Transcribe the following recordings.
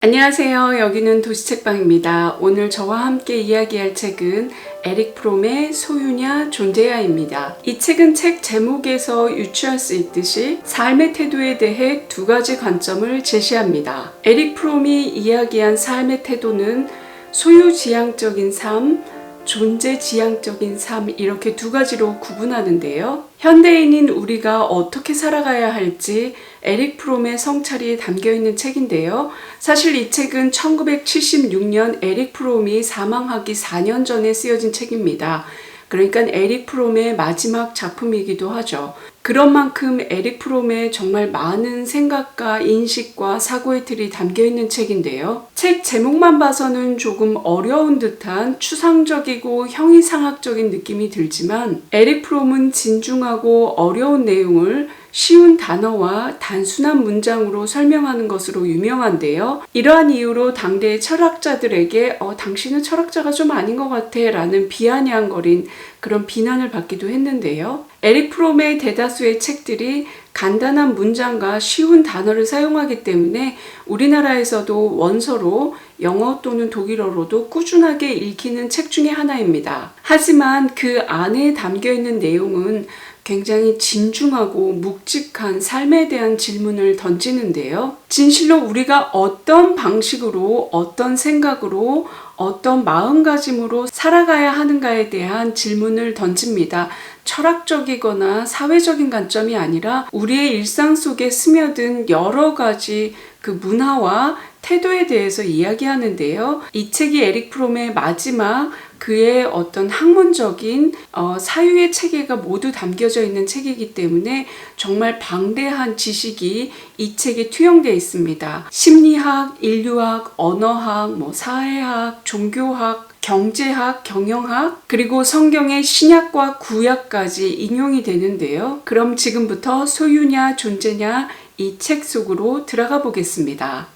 안녕하세요. 여기는 도시책방입니다. 오늘 저와 함께 이야기할 책은 에릭 프롬의 소유냐 존재야입니다. 이 책은 책 제목에서 유추할 수 있듯이 삶의 태도에 대해 두 가지 관점을 제시합니다. 에릭 프롬이 이야기한 삶의 태도는 소유지향적인 삶, 존재지향적인 삶 이렇게 두 가지로 구분하는데요. 현대인인 우리가 어떻게 살아가야 할지 에릭 프롬의 성찰이 담겨있는 책인데요. 사실 이 책은 1976년 에릭 프롬이 사망하기 4년 전에 쓰여진 책입니다. 그러니까 에릭 프롬의 마지막 작품이기도 하죠. 그런 만큼 에릭 프롬의 정말 많은 생각과 인식과 사고의 틀이 담겨있는 책인데요. 책 제목만 봐서는 조금 어려운 듯한 추상적이고 형이상학적인 느낌이 들지만 에릭 프롬은 진중하고 어려운 내용을 쉬운 단어와 단순한 문장으로 설명하는 것으로 유명한데요. 이러한 이유로 당대의 철학자들에게 당신은 철학자가 좀 아닌 것 같아 라는 비아냥거린 그런 비난을 받기도 했는데요. 에릭 프롬의 대다수의 책들이 간단한 문장과 쉬운 단어를 사용하기 때문에 우리나라에서도 원서로 영어 또는 독일어로도 꾸준하게 읽히는 책 중에 하나입니다. 하지만 그 안에 담겨있는 내용은 굉장히 진중하고 묵직한 삶에 대한 질문을 던지는데요. 진실로 우리가 어떤 방식으로, 어떤 생각으로, 어떤 마음가짐으로 살아가야 하는가에 대한 질문을 던집니다. 철학적이거나 사회적인 관점이 아니라 우리의 일상 속에 스며든 여러 가지 그 문화와 태도에 대해서 이야기하는데요. 이 책이 에릭 프롬의 마지막 그의 어떤 학문적인 사유의 체계가 모두 담겨져 있는 책이기 때문에 정말 방대한 지식이 이 책에 투영되어 있습니다. 심리학, 인류학, 언어학, 사회학, 종교학, 경제학, 경영학, 그리고 성경의 신약과 구약까지 인용이 되는데요. 그럼 지금부터 소유냐 존재냐 이 책 속으로 들어가 보겠습니다.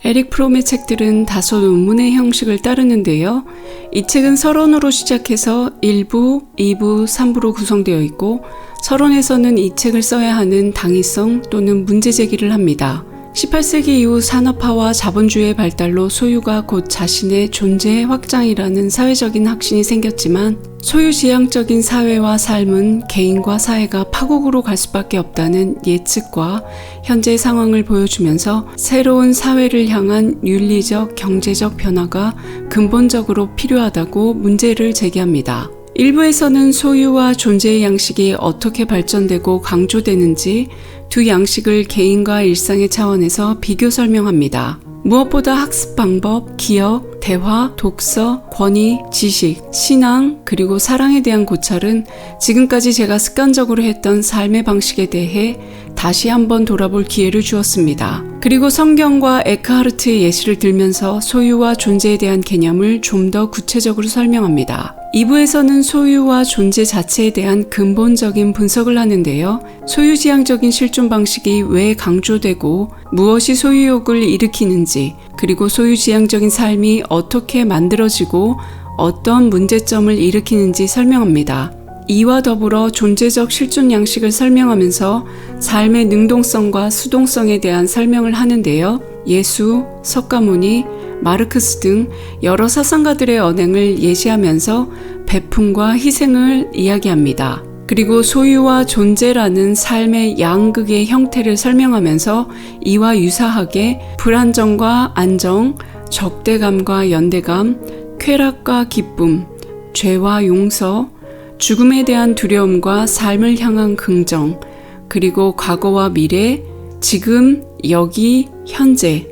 에릭 프롬의 책들은 다소 논문의 형식을 따르는데요. 이 책은 서론으로 시작해서 1부, 2부, 3부로 구성되어 있고 서론에서는 이 책을 써야 하는 당위성 또는 문제 제기를 합니다. 18세기 이후 산업화와 자본주의의 발달로 소유가 곧 자신의 존재의 확장이라는 사회적인 확신이 생겼지만 소유지향적인 사회와 삶은 개인과 사회가 파국으로 갈 수밖에 없다는 예측과 현재의 상황을 보여주면서 새로운 사회를 향한 윤리적, 경제적 변화가 근본적으로 필요하다고 문제를 제기합니다. 일부에서는 소유와 존재의 양식이 어떻게 발전되고 강조되는지 두 양식을 개인과 일상의 차원에서 비교 설명합니다. 무엇보다 학습 방법, 기억, 대화, 독서, 권위, 지식, 신앙, 그리고 사랑에 대한 고찰은 지금까지 제가 습관적으로 했던 삶의 방식에 대해 다시 한번 돌아볼 기회를 주었습니다. 그리고 성경과 에크하르트의 예시를 들면서 소유와 존재에 대한 개념을 좀 더 구체적으로 설명합니다. 2부에서는 소유와 존재 자체에 대한 근본적인 분석을 하는데요. 소유지향적인 실존 방식이 왜 강조되고 무엇이 소유욕을 일으키는지, 그리고 소유지향적인 삶이 어떻게 만들어지고 어떤 문제점을 일으키는지 설명합니다. 이와 더불어 존재적 실존 양식을 설명하면서 삶의 능동성과 수동성에 대한 설명을 하는데요. 예수, 석가모니, 마르크스 등 여러 사상가들의 언행을 예시하면서 배품과 희생을 이야기합니다. 그리고 소유와 존재라는 삶의 양극의 형태를 설명하면서 이와 유사하게 불안정과 안정, 적대감과 연대감, 쾌락과 기쁨, 죄와 용서, 죽음에 대한 두려움과 삶을 향한 긍정, 그리고 과거와 미래, 지금, 여기, 현재,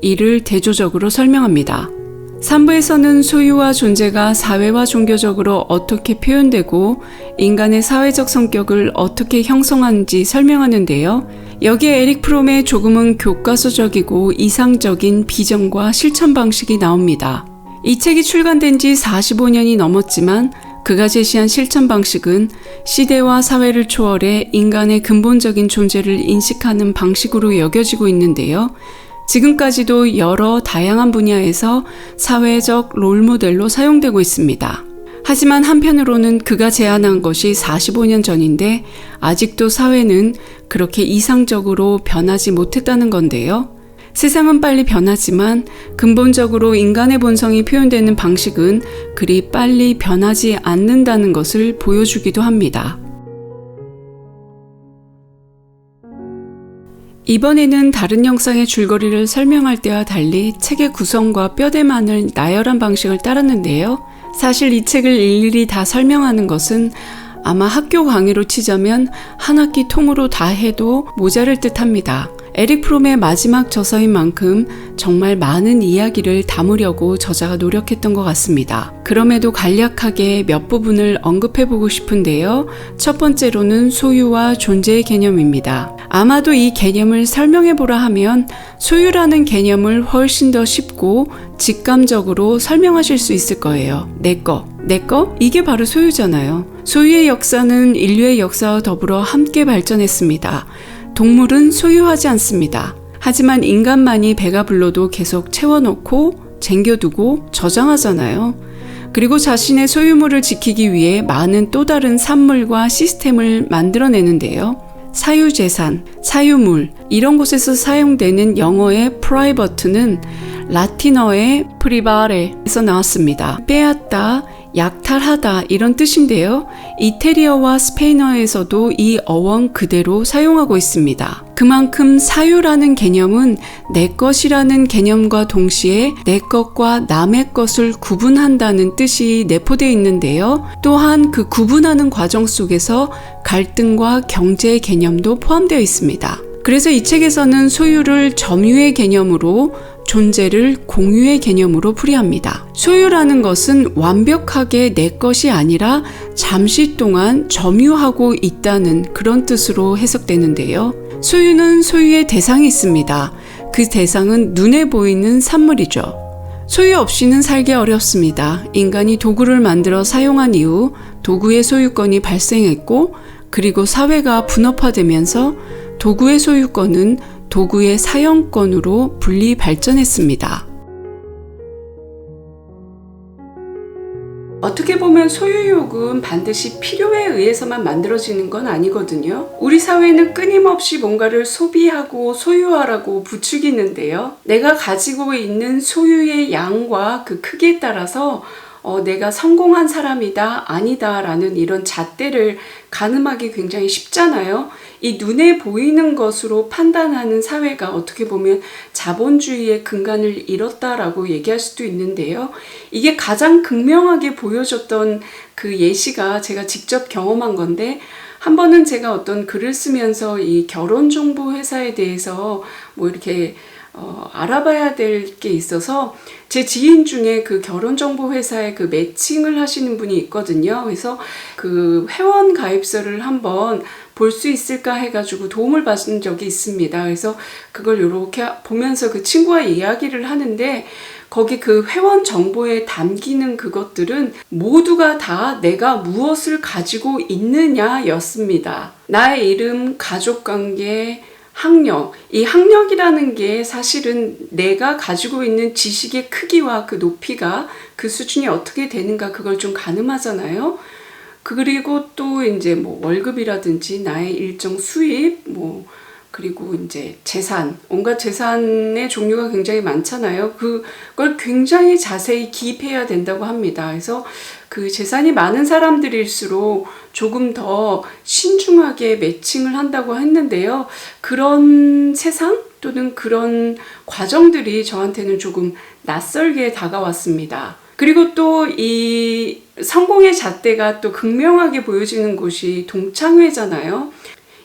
이를 대조적으로 설명합니다. 3부에서는 소유와 존재가 사회와 종교적으로 어떻게 표현되고 인간의 사회적 성격을 어떻게 형성하는지 설명하는데요. 여기에 에릭 프롬의 조금은 교과서적이고 이상적인 비전과 실천 방식이 나옵니다. 이 책이 출간된 지 45년이 넘었지만 그가 제시한 실천 방식은 시대와 사회를 초월해 인간의 근본적인 존재를 인식하는 방식으로 여겨지고 있는데요. 지금까지도 여러 다양한 분야에서 사회적 롤모델로 사용되고 있습니다. 하지만 한편으로는 그가 제안한 것이 45년 전인데 아직도 사회는 그렇게 이상적으로 변하지 못했다는 건데요. 세상은 빨리 변하지만 근본적으로 인간의 본성이 표현되는 방식은 그리 빨리 변하지 않는다는 것을 보여주기도 합니다. 이번에는 다른 영상의 줄거리를 설명할 때와 달리 책의 구성과 뼈대만을 나열한 방식을 따랐는데요. 사실 이 책을 일일이 다 설명하는 것은 아마 학교 강의로 치자면 한 학기 통으로 다 해도 모자랄 듯 합니다. 에릭 프롬의 마지막 저서인 만큼 정말 많은 이야기를 담으려고 저자가 노력했던 것 같습니다. 그럼에도 간략하게 몇 부분을 언급해보고 싶은데요. 첫 번째로는 소유와 존재의 개념입니다. 아마도 이 개념을 설명해보라 하면 소유라는 개념을 훨씬 더 쉽고 직감적으로 설명하실 수 있을 거예요. 내 거. 이게 바로 소유잖아요. 소유의 역사는 인류의 역사와 더불어 함께 발전했습니다. 동물은 소유하지 않습니다. 하지만 인간만이 배가 불러도 계속 채워놓고 쟁겨두고 저장하잖아요. 그리고 자신의 소유물을 지키기 위해 많은 또 다른 산물과 시스템을 만들어내는데요. 사유재산, 사유물 이런 곳에서 사용되는 영어의 private는 라틴어의 privare에서 나왔습니다. 빼앗다, 약탈하다 이런 뜻인데요. 이태리어와 스페인어에서도 이 어원 그대로 사용하고 있습니다. 그만큼 사유라는 개념은 내 것이라는 개념과 동시에 내 것과 남의 것을 구분한다는 뜻이 내포되어 있는데요. 또한 그 구분하는 과정 속에서 갈등과 경제의 개념도 포함되어 있습니다. 그래서 이 책에서는 소유를 점유의 개념으로 존재를 공유의 개념으로 풀이합니다. 소유라는 것은 완벽하게 내 것이 아니라 잠시 동안 점유하고 있다는 그런 뜻으로 해석되는데요. 소유는 소유의 대상이 있습니다. 그 대상은 눈에 보이는 산물이죠. 소유 없이는 살기 어렵습니다. 인간이 도구를 만들어 사용한 이후 도구의 소유권이 발생했고 그리고 사회가 분업화되면서 도구의 소유권은 도구의 사용권으로 분리 발전했습니다. 어떻게 보면 소유욕은 반드시 필요에 의해서만 만들어지는 건 아니거든요. 우리 사회는 끊임없이 뭔가를 소비하고 소유하라고 부추기는데요. 내가 가지고 있는 소유의 양과 그 크기에 따라서 내가 성공한 사람이다, 아니다 라는 이런 잣대를 가늠하기 굉장히 쉽잖아요. 이 눈에 보이는 것으로 판단하는 사회가 어떻게 보면 자본주의의 근간을 잃었다라고 얘기할 수도 있는데요. 이게 가장 극명하게 보여줬던 그 예시가 제가 직접 경험한 건데, 한 번은 제가 어떤 글을 쓰면서 이 결혼정보회사에 대해서 뭐 이렇게 알아봐야 될 게 있어서 제 지인 중에 그 결혼정보회사에 그 매칭을 하시는 분이 있거든요. 그래서 그 회원 가입서를 한번 볼 수 있을까 해가지고 도움을 받은 적이 있습니다. 그래서 그걸 이렇게 보면서 그 친구와 이야기를 하는데 거기 그 회원 정보에 담기는 그것들은 모두가 다 내가 무엇을 가지고 있느냐 였습니다. 나의 이름, 가족관계, 학력. 이 학력이라는 게 사실은 내가 가지고 있는 지식의 크기와 그 높이가 그 수준이 어떻게 되는가 그걸 좀 가늠하잖아요. 그리고 또 이제 뭐 월급이라든지 나의 일정 수입, 뭐 그리고 이제 재산, 온갖 재산의 종류가 굉장히 많잖아요. 그걸 굉장히 자세히 기입해야 된다고 합니다. 그래서 그 재산이 많은 사람들일수록 조금 더 신중하게 매칭을 한다고 했는데요. 그런 세상 또는 그런 과정들이 저한테는 조금 낯설게 다가왔습니다. 그리고 또 이 성공의 잣대가 또 극명하게 보여지는 곳이 동창회잖아요.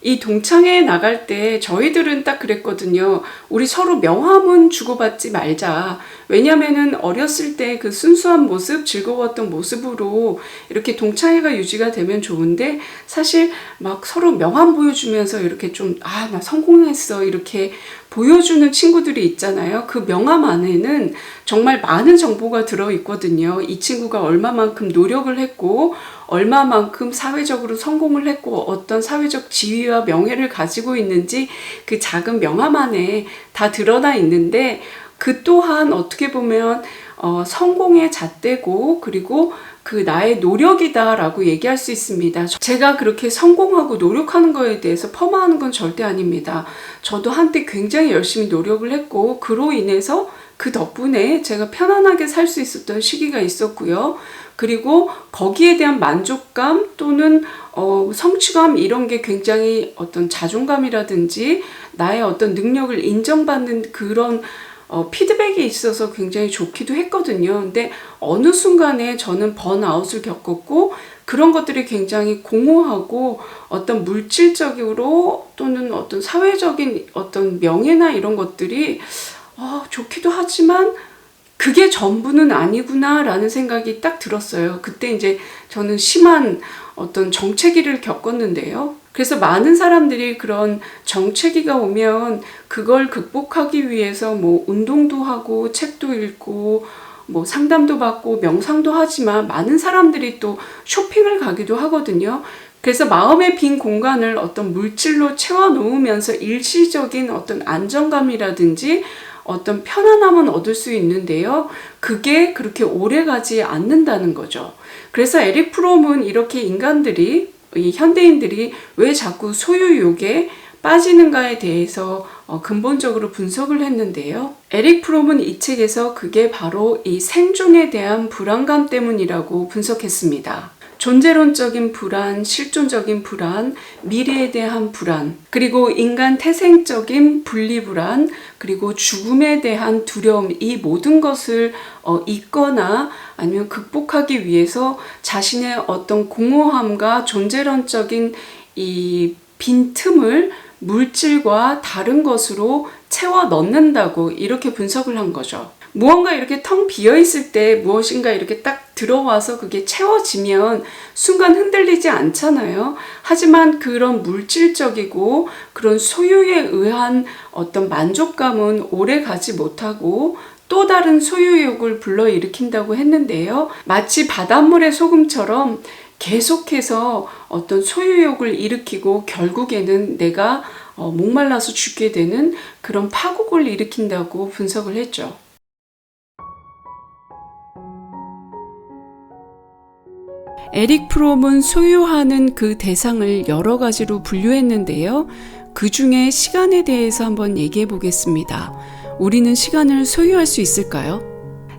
이 동창회에 나갈 때 저희들은 딱 그랬거든요. 우리 서로 명함은 주고받지 말자. 왜냐면은 어렸을 때 그 순수한 모습, 즐거웠던 모습으로 이렇게 동창회가 유지가 되면 좋은데, 사실 막 서로 명함 보여주면서 이렇게 좀, 나 성공했어. 이렇게 보여주는 친구들이 있잖아요. 그 명함 안에는 정말 많은 정보가 들어있거든요. 이 친구가 얼마만큼 노력을 했고, 얼마만큼 사회적으로 성공을 했고, 어떤 사회적 지위와 명예를 가지고 있는지 그 작은 명함 안에 다 드러나 있는데, 그 또한 어떻게 보면 성공의 잣대고 그리고 그 나의 노력이다라고 얘기할 수 있습니다. 제가 그렇게 성공하고 노력하는 거에 대해서 폄하하는 건 절대 아닙니다. 저도 한때 굉장히 열심히 노력을 했고 그로 인해서 그 덕분에 제가 편안하게 살 수 있었던 시기가 있었고요. 그리고 거기에 대한 만족감 또는 성취감 이런 게 굉장히 어떤 자존감이라든지 나의 어떤 능력을 인정받는 그런 피드백이 있어서 굉장히 좋기도 했거든요. 근데 어느 순간에 저는 번아웃을 겪었고 그런 것들이 굉장히 공허하고 어떤 물질적으로 또는 어떤 사회적인 어떤 명예나 이런 것들이 좋기도 하지만 그게 전부는 아니구나 라는 생각이 딱 들었어요. 그때 이제 저는 심한 어떤 정체기를 겪었는데요. 그래서 많은 사람들이 그런 정체기가 오면 그걸 극복하기 위해서 뭐 운동도 하고 책도 읽고 뭐 상담도 받고 명상도 하지만 많은 사람들이 또 쇼핑을 가기도 하거든요. 그래서 마음의 빈 공간을 어떤 물질로 채워 놓으면서 일시적인 어떤 안정감이라든지 어떤 편안함은 얻을 수 있는데요. 그게 그렇게 오래 가지 않는다는 거죠. 그래서 에릭 프롬은 이렇게 인간들이 이 현대인들이 왜 자꾸 소유욕에 빠지는가에 대해서 근본적으로 분석을 했는데요. 에릭 프롬은 이 책에서 그게 바로 이 생존에 대한 불안감 때문이라고 분석했습니다. 존재론적인 불안, 실존적인 불안, 미래에 대한 불안, 그리고 인간 태생적인 분리불안, 그리고 죽음에 대한 두려움, 이 모든 것을 잊거나 아니면 극복하기 위해서 자신의 어떤 공허함과 존재론적인 이 빈틈을 물질과 다른 것으로 채워 넣는다고 이렇게 분석을 한 거죠. 무언가 이렇게 텅 비어 있을 때 무엇인가 이렇게 딱 들어와서 그게 채워지면 순간 흔들리지 않잖아요. 하지만 그런 물질적이고 그런 소유에 의한 어떤 만족감은 오래 가지 못하고 또 다른 소유욕을 불러일으킨다고 했는데요. 마치 바닷물의 소금처럼 계속해서 어떤 소유욕을 일으키고 결국에는 내가 목말라서 죽게 되는 그런 파국을 일으킨다고 분석을 했죠. 에릭 프롬은 소유하는 그 대상을 여러 가지로 분류했는데요. 그 중에 시간에 대해서 한번 얘기해 보겠습니다. 우리는 시간을 소유할 수 있을까요?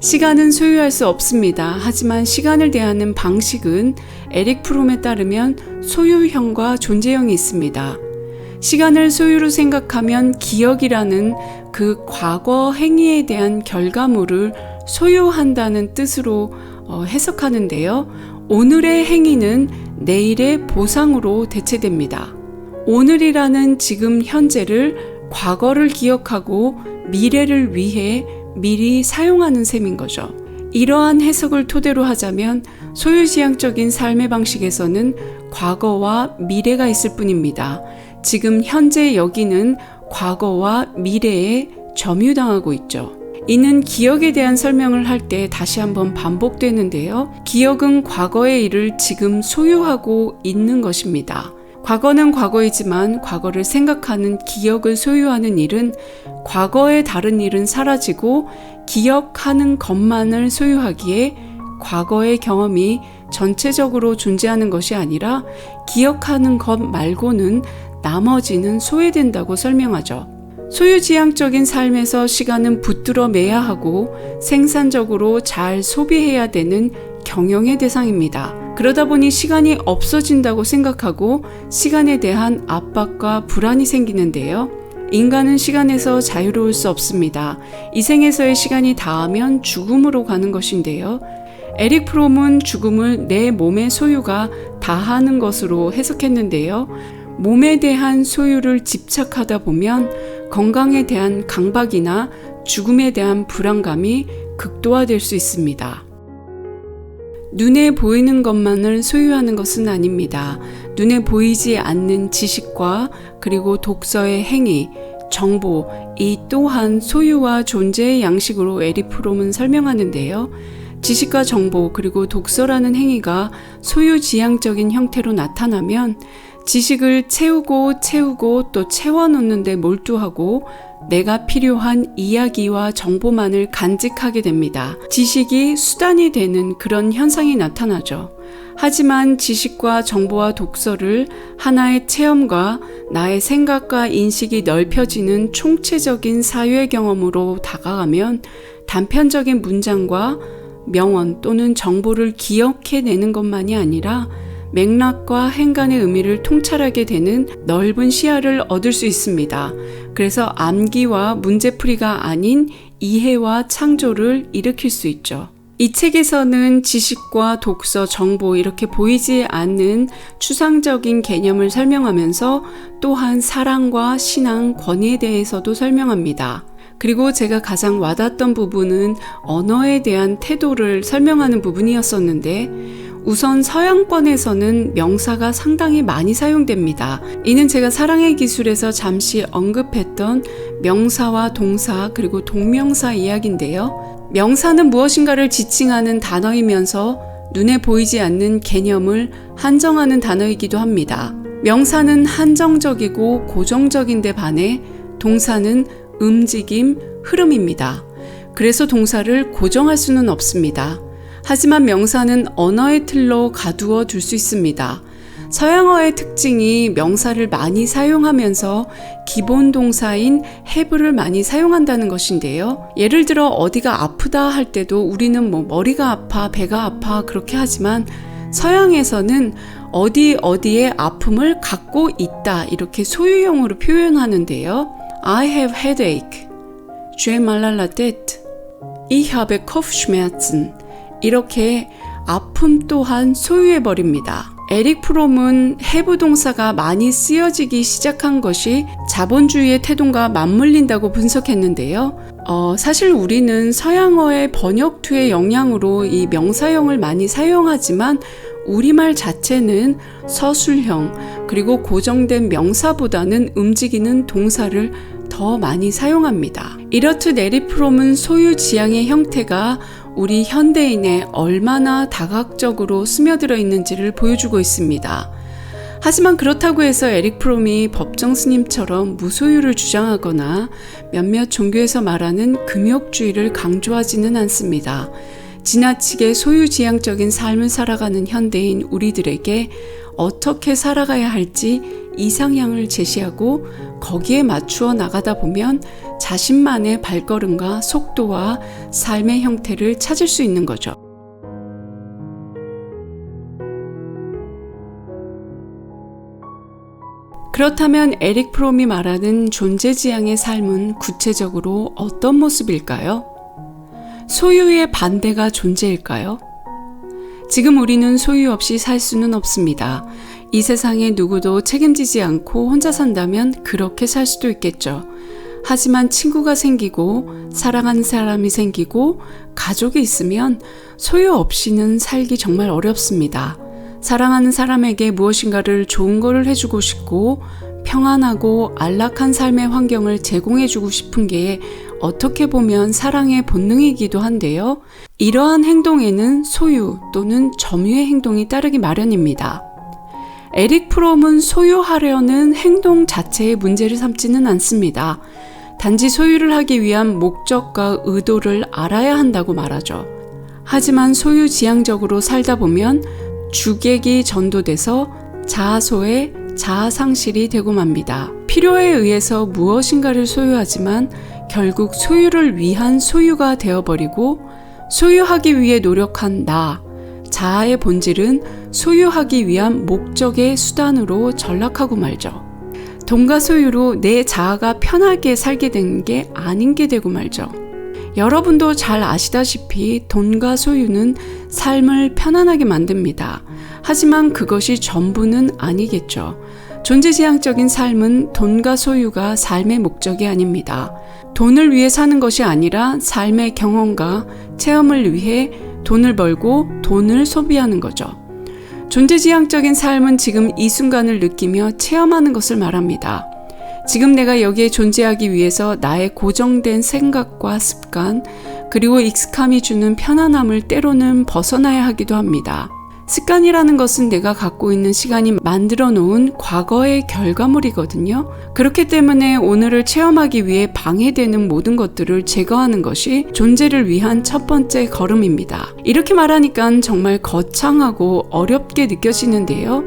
시간은 소유할 수 없습니다. 하지만 시간을 대하는 방식은 에릭 프롬에 따르면 소유형과 존재형이 있습니다. 시간을 소유로 생각하면 기억이라는 그 과거 행위에 대한 결과물을 소유한다는 뜻으로 해석하는데요. 오늘의 행위는 내일의 보상으로 대체됩니다. 오늘이라는 지금 현재를 과거를 기억하고 미래를 위해 미리 사용하는 셈인 거죠. 이러한 해석을 토대로 하자면 소유지향적인 삶의 방식에서는 과거와 미래가 있을 뿐입니다. 지금 현재 여기는 과거와 미래에 점유당하고 있죠. 이는 기억에 대한 설명을 할 때 다시 한번 반복되는데요. 기억은 과거의 일을 지금 소유하고 있는 것입니다. 과거는 과거이지만 과거를 생각하는 기억을 소유하는 일은 과거의 다른 일은 사라지고 기억하는 것만을 소유하기에 과거의 경험이 전체적으로 존재하는 것이 아니라 기억하는 것 말고는 나머지는 소외된다고 설명하죠. 소유지향적인 삶에서 시간은 붙들어 매야 하고 생산적으로 잘 소비해야 되는 경영의 대상입니다. 그러다 보니 시간이 없어진다고 생각하고 시간에 대한 압박과 불안이 생기는데요. 인간은 시간에서 자유로울 수 없습니다. 이 생에서의 시간이 다하면 죽음으로 가는 것인데요. 에릭 프롬은 죽음을 내 몸의 소유가 다하는 것으로 해석했는데요. 몸에 대한 소유를 집착하다 보면 건강에 대한 강박이나 죽음에 대한 불안감이 극도화될 수 있습니다. 눈에 보이는 것만을 소유하는 것은 아닙니다. 눈에 보이지 않는 지식과 그리고 독서의 행위, 정보, 이 또한 소유와 존재의 양식으로 에릭 프롬은 설명하는데요. 지식과 정보 그리고 독서라는 행위가 소유지향적인 형태로 나타나면 지식을 채우고 또 채워놓는 데 몰두하고 내가 필요한 이야기와 정보만을 간직하게 됩니다. 지식이 수단이 되는 그런 현상이 나타나죠. 하지만 지식과 정보와 독서를 하나의 체험과 나의 생각과 인식이 넓혀지는 총체적인 사유의 경험으로 다가가면 단편적인 문장과 명언 또는 정보를 기억해내는 것만이 아니라 맥락과 행간의 의미를 통찰하게 되는 넓은 시야를 얻을 수 있습니다. 그래서 암기와 문제풀이가 아닌 이해와 창조를 일으킬 수 있죠. 이 책에서는 지식과 독서, 정보 이렇게 보이지 않는 추상적인 개념을 설명하면서 또한 사랑과 신앙, 권위에 대해서도 설명합니다. 그리고 제가 가장 와닿았던 부분은 언어에 대한 태도를 설명하는 부분이었었는데 우선 서양권에서는 명사가 상당히 많이 사용됩니다. 이는 제가 사랑의 기술에서 잠시 언급했던 명사와 동사 그리고 동명사 이야기인데요. 명사는 무엇인가를 지칭하는 단어이면서 눈에 보이지 않는 개념을 한정하는 단어이기도 합니다. 명사는 한정적이고 고정적인데 반해 동사는 움직임, 흐름입니다. 그래서 동사를 고정할 수는 없습니다. 하지만 명사는 언어의 틀로 가두어 둘 수 있습니다. 서양어의 특징이 명사를 많이 사용하면서 기본 동사인 have를 많이 사용한다는 것인데요. 예를 들어 어디가 아프다 할 때도 우리는 머리가 아파, 배가 아파 그렇게 하지만 서양에서는 어디에 아픔을 갖고 있다 이렇게 소유형으로 표현하는데요. I have headache. J'ai mal à la tête. Ich habe Kopfschmerzen. 이렇게 아픔 또한 소유해버립니다. 에릭 프롬은 have 동사가 많이 쓰여지기 시작한 것이 자본주의의 태동과 맞물린다고 분석했는데요. 사실 우리는 서양어의 번역투의 영향으로 이 명사형을 많이 사용하지만 우리말 자체는 서술형 그리고 고정된 명사보다는 움직이는 동사를 더 많이 사용합니다. 이렇듯 에릭 프롬은 소유지향의 형태가 우리 현대인에 얼마나 다각적으로 스며들어 있는지를 보여주고 있습니다. 하지만 그렇다고 해서 에릭 프롬이 법정 스님처럼 무소유를 주장하거나 몇몇 종교에서 말하는 금욕주의를 강조하지는 않습니다. 지나치게 소유지향적인 삶을 살아가는 현대인 우리들에게 어떻게 살아가야 할지 이상향을 제시하고 거기에 맞추어 나가다 보면 자신만의 발걸음과 속도와 삶의 형태를 찾을 수 있는 거죠. 그렇다면 에릭 프롬이 말하는 존재지향의 삶은 구체적으로 어떤 모습일까요? 소유의 반대가 존재일까요? 지금 우리는 소유 없이 살 수는 없습니다. 이 세상에 누구도 책임지지 않고 혼자 산다면 그렇게 살 수도 있겠죠. 하지만 친구가 생기고 사랑하는 사람이 생기고 가족이 있으면 소유 없이는 살기 정말 어렵습니다. 사랑하는 사람에게 무엇인가를 좋은 거를 해주고 싶고 평안하고 안락한 삶의 환경을 제공해주고 싶은 게 어떻게 보면 사랑의 본능이기도 한데요. 이러한 행동에는 소유 또는 점유의 행동이 따르기 마련입니다. 에릭 프롬은 소유하려는 행동 자체의 문제를 삼지는 않습니다. 단지 소유를 하기 위한 목적과 의도를 알아야 한다고 말하죠. 하지만 소유지향적으로 살다 보면 주객이 전도돼서 자아소외, 자아상실이 되고 맙니다. 필요에 의해서 무엇인가를 소유하지만 결국 소유를 위한 소유가 되어버리고 소유하기 위해 노력한 나, 자아의 본질은 소유하기 위한 목적의 수단으로 전락하고 말죠. 돈과 소유로 내 자아가 편하게 살게 된 게 아닌 게 되고 말죠. 여러분도 잘 아시다시피 돈과 소유는 삶을 편안하게 만듭니다. 하지만 그것이 전부는 아니겠죠. 존재지향적인 삶은 돈과 소유가 삶의 목적이 아닙니다. 돈을 위해 사는 것이 아니라 삶의 경험과 체험을 위해 돈을 벌고 돈을 소비하는 거죠. 존재지향적인 삶은 지금 이 순간을 느끼며 체험하는 것을 말합니다. 지금 내가 여기에 존재하기 위해서 나의 고정된 생각과 습관, 그리고 익숙함이 주는 편안함을 때로는 벗어나야 하기도 합니다. 습관이라는 것은 내가 갖고 있는 시간이 만들어 놓은 과거의 결과물이거든요. 그렇기 때문에 오늘을 체험하기 위해 방해되는 모든 것들을 제거하는 것이 존재를 위한 첫 번째 걸음입니다. 이렇게 말하니까 정말 거창하고 어렵게 느껴지는데요.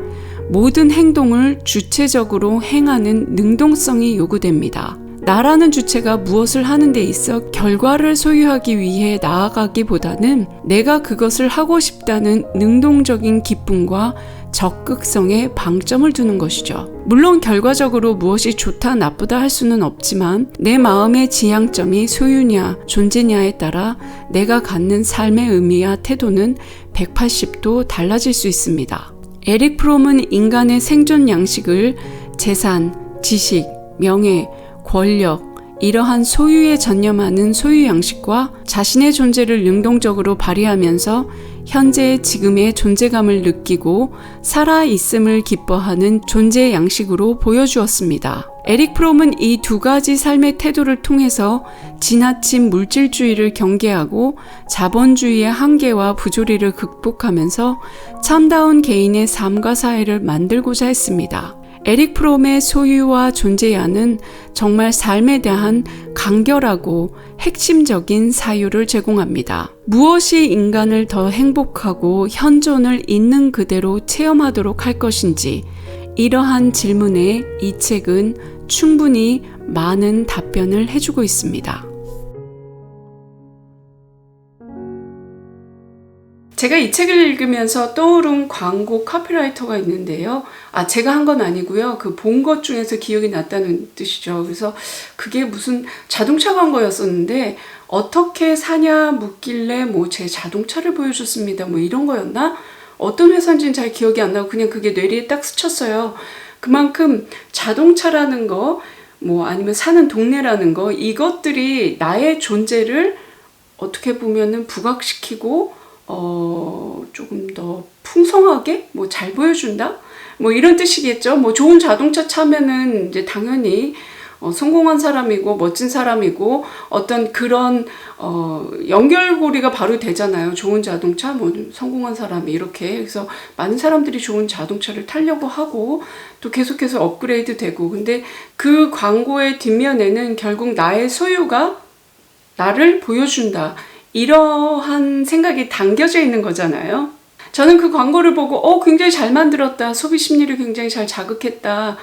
모든 행동을 주체적으로 행하는 능동성이 요구됩니다. 나라는 주체가 무엇을 하는 데 있어 결과를 소유하기 위해 나아가기보다는 내가 그것을 하고 싶다는 능동적인 기쁨과 적극성에 방점을 두는 것이죠. 물론 결과적으로 무엇이 좋다 나쁘다 할 수는 없지만 내 마음의 지향점이 소유냐 존재냐에 따라 내가 갖는 삶의 의미와 태도는 180도 달라질 수 있습니다. 에릭 프롬은 인간의 생존 양식을 재산, 지식, 명예, 권력, 이러한 소유에 전념하는 소유 양식과 자신의 존재를 능동적으로 발휘하면서 현재의 지금의 존재감을 느끼고 살아있음을 기뻐하는 존재 양식으로 보여주었습니다. 에릭 프롬은 이 두 가지 삶의 태도를 통해서 지나친 물질주의를 경계하고 자본주의의 한계와 부조리를 극복하면서 참다운 개인의 삶과 사회를 만들고자 했습니다. 에릭 프롬의 소유와 존재야는 정말 삶에 대한 간결하고 핵심적인 사유를 제공합니다. 무엇이 인간을 더 행복하고 현존을 있는 그대로 체험하도록 할 것인지, 이러한 질문에 이 책은 충분히 많은 답변을 해주고 있습니다. 제가 이 책을 읽으면서 떠오른 광고 카피라이터가 있는데요. 제가 한 건 아니고요. 그 본 것 중에서 기억이 났다는 뜻이죠. 그래서 그게 무슨 자동차 광고였었는데 어떻게 사냐 묻길래 제 자동차를 보여줬습니다. 이런 거였나? 어떤 회사인지는 잘 기억이 안 나고 그냥 그게 뇌리에 딱 스쳤어요. 그만큼 자동차라는 거, 아니면 사는 동네라는 거, 이것들이 나의 존재를 어떻게 보면은 부각시키고 조금 더 풍성하게 잘 보여준다? 이런 뜻이겠죠. 좋은 자동차 차면은 이제 당연히 성공한 사람이고 멋진 사람이고 어떤 그런 연결고리가 바로 되잖아요. 좋은 자동차, 성공한 사람이 이렇게. 그래서 많은 사람들이 좋은 자동차를 타려고 하고 또 계속해서 업그레이드 되고. 근데 그 광고의 뒷면에는 결국 나의 소유가 나를 보여준다. 이러한 생각이 담겨져 있는 거잖아요. 저는 그 광고를 보고 굉장히 잘 만들었다. 소비 심리를 굉장히 잘 자극했다.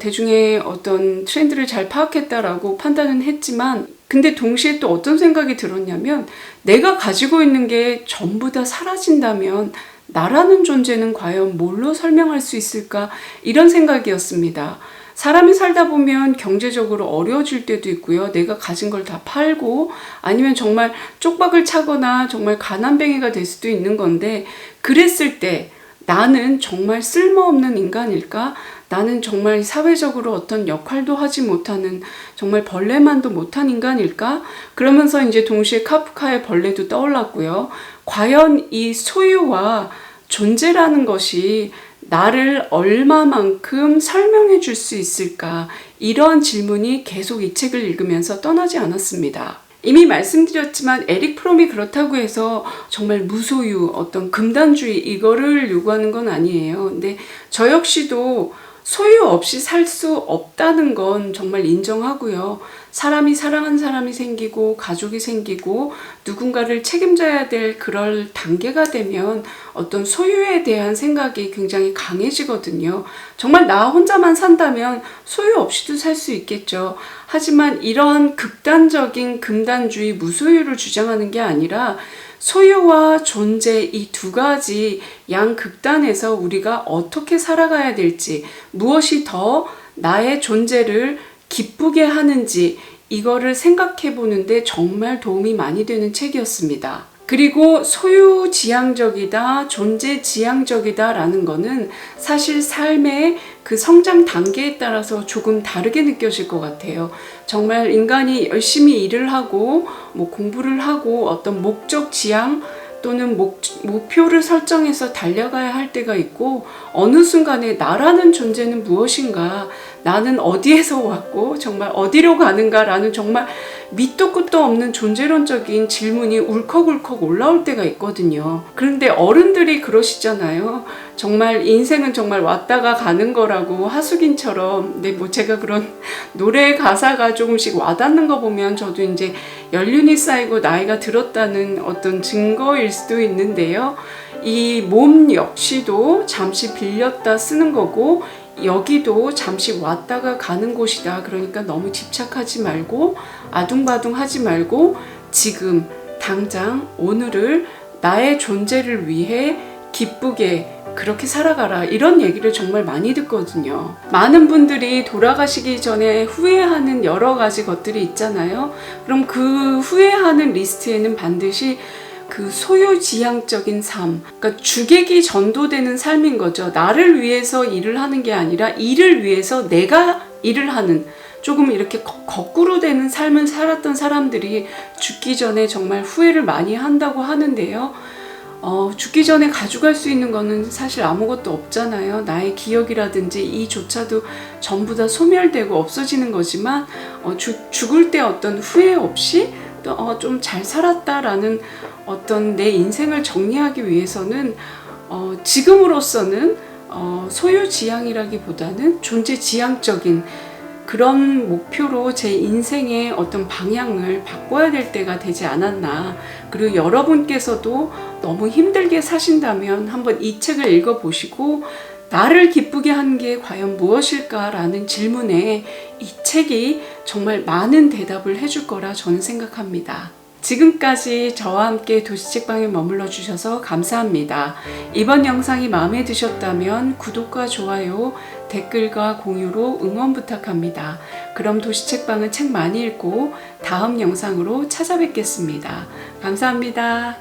대중의 어떤 트렌드를 잘 파악했다라고 판단은 했지만 근데 동시에 또 어떤 생각이 들었냐면 내가 가지고 있는 게 전부 다 사라진다면 나라는 존재는 과연 뭘로 설명할 수 있을까? 이런 생각이었습니다. 사람이 살다 보면 경제적으로 어려워질 때도 있고요. 내가 가진 걸 다 팔고 아니면 정말 쪽박을 차거나 정말 가난뱅이가 될 수도 있는 건데 그랬을 때 나는 정말 쓸모없는 인간일까? 나는 정말 사회적으로 어떤 역할도 하지 못하는 정말 벌레만도 못한 인간일까? 그러면서 이제 동시에 카프카의 벌레도 떠올랐고요. 과연 이 소유와 존재라는 것이 나를 얼마만큼 설명해 줄 수 있을까? 이러한 질문이 계속 이 책을 읽으면서 떠나지 않았습니다. 이미 말씀드렸지만 에릭 프롬이 그렇다고 해서 정말 무소유, 어떤 금단주의 이거를 요구하는 건 아니에요. 근데 저 역시도 소유 없이 살 수 없다는 건 정말 인정하고요. 사람이 사랑하는 사람이 생기고 가족이 생기고 누군가를 책임져야 될 그럴 단계가 되면 어떤 소유에 대한 생각이 굉장히 강해지거든요. 정말 나 혼자만 산다면 소유 없이도 살 수 있겠죠. 하지만 이런 극단적인 금단주의 무소유를 주장하는 게 아니라 소유와 존재 이 두 가지 양극단에서 우리가 어떻게 살아가야 될지, 무엇이 더 나의 존재를 기쁘게 하는지 이거를 생각해 보는데 정말 도움이 많이 되는 책이었습니다. 그리고 소유지향적이다, 존재지향적이다 라는 거는 사실 삶의 그 성장 단계에 따라서 조금 다르게 느껴질 것 같아요. 정말 인간이 열심히 일을 하고 공부를 하고 어떤 목적지향 또는 목표를 설정해서 달려가야 할 때가 있고 어느 순간에 나라는 존재는 무엇인가, 나는 어디에서 왔고 정말 어디로 가는가 라는 정말 밑도 끝도 없는 존재론적인 질문이 울컥울컥 올라올 때가 있거든요. 그런데 어른들이 그러시잖아요. 정말 인생은 정말 왔다가 가는 거라고 하수긴처럼. 근데 뭐 제가 그런 노래 가사가 조금씩 와닿는 거 보면 저도 이제 연륜이 쌓이고 나이가 들었다는 어떤 증거일 수도 있는데요. 이 몸 역시도 잠시 빌렸다 쓰는 거고, 여기도 잠시 왔다가 가는 곳이다. 그러니까 너무 집착하지 말고 아둥바둥 하지 말고 지금 당장 오늘을 나의 존재를 위해 기쁘게 그렇게 살아가라, 이런 얘기를 정말 많이 듣거든요. 많은 분들이 돌아가시기 전에 후회하는 여러 가지 것들이 있잖아요. 그럼 그 후회하는 리스트에는 반드시 그 소유지향적인 삶, 그러니까 주객이 전도되는 삶인 거죠. 나를 위해서 일을 하는 게 아니라 일을 위해서 내가 일을 하는, 조금 이렇게 거꾸로 되는 삶을 살았던 사람들이 죽기 전에 정말 후회를 많이 한다고 하는데요. 죽기 전에 가져갈 수 있는 거는 사실 아무것도 없잖아요. 나의 기억이라든지 이조차도 전부 다 소멸되고 없어지는 거지만, 죽을 때 어떤 후회 없이 또 좀 잘 살았다라는 어떤 내 인생을 정리하기 위해서는 지금으로서는 소유지향이라기보다는 존재지향적인 그런 목표로 제 인생의 어떤 방향을 바꿔야 될 때가 되지 않았나. 그리고 여러분께서도 너무 힘들게 사신다면 한번 이 책을 읽어보시고 나를 기쁘게 한 게 과연 무엇일까라는 질문에 이 책이 정말 많은 대답을 해줄 거라 저는 생각합니다. 지금까지 저와 함께 도시책방에 머물러 주셔서 감사합니다. 이번 영상이 마음에 드셨다면 구독과 좋아요, 댓글과 공유로 응원 부탁합니다. 그럼 도시책방은 책 많이 읽고 다음 영상으로 찾아뵙겠습니다. 감사합니다.